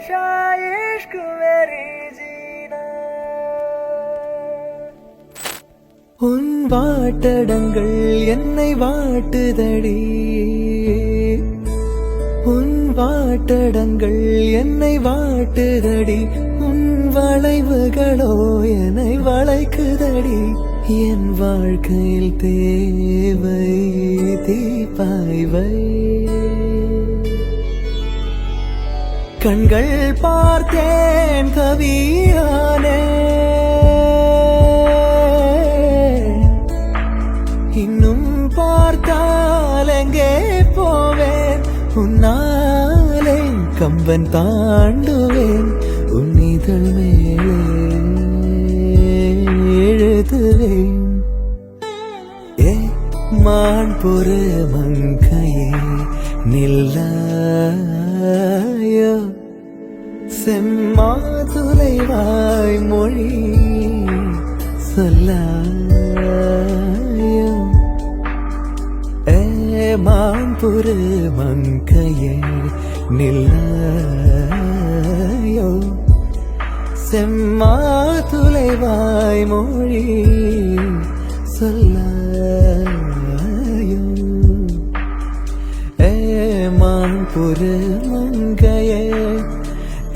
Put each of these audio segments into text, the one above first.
हमेशा इश्क मेरी जीना உன் வாட்டடங்கள் என்னை வாட்டுதடி உன் வாட்டடங்கள் என்னை வாட்டுதடி உன் வளைவுகளோ என்னை வளைக்குதடி என் வாழ்க்கையில் தேவை தீபாய்வை கண்கள் பார்த்தேன் கவியானே இன்னும் பார்த்தால் எங்கே போவேன் உன்னாலே கம்பன் தாண்டுவேன் உன் இதழ் மேலே எழுதுவேன் ஏ மான் பொறு மங்கையே நில்லாயோ செம்மாதுளைவாய் மொழி சொல்லாயோ ஏ மான் பொறு மங்கையே நில்லாயோ செம்மாதுளைவாய் மொழி சொல்லாயோ ஏமான் புரு மங்கையே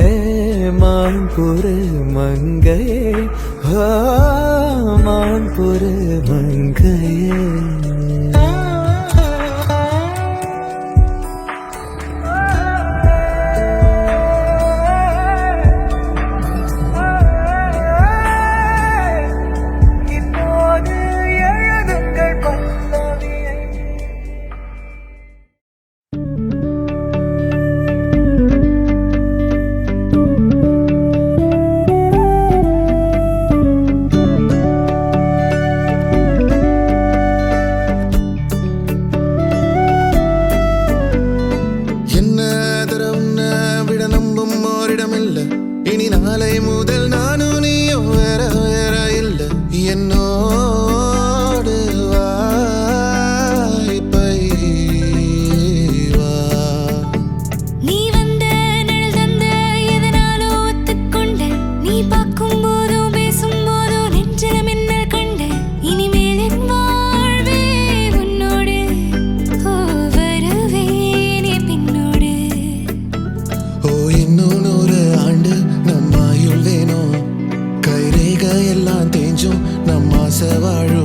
ஏமான் புரு மங்கையே மான் புரு மங்கையே இனி நாளை முதல் நானும் நீயோ வேற வேற இல்ல என்னோடு வாய்ப்பை வா நீ வந்த நிழல் தந்த எதனாலோ ஒத்துக்கொண்ட நீ பார்க்கும் போதோ பேசும் போதோ நெஞ்சில மின்னல் கண்ட இனிமேல் என் வாழ்வே உன்னோடு வருவேனே பின்னோடு ஓ இன்னும் 100 ஆண்டு நம்ம ஆயுள் வேணும் கைரேகை எல்லாம் தேஞ்சும் நம்ம ஆசை வாழும்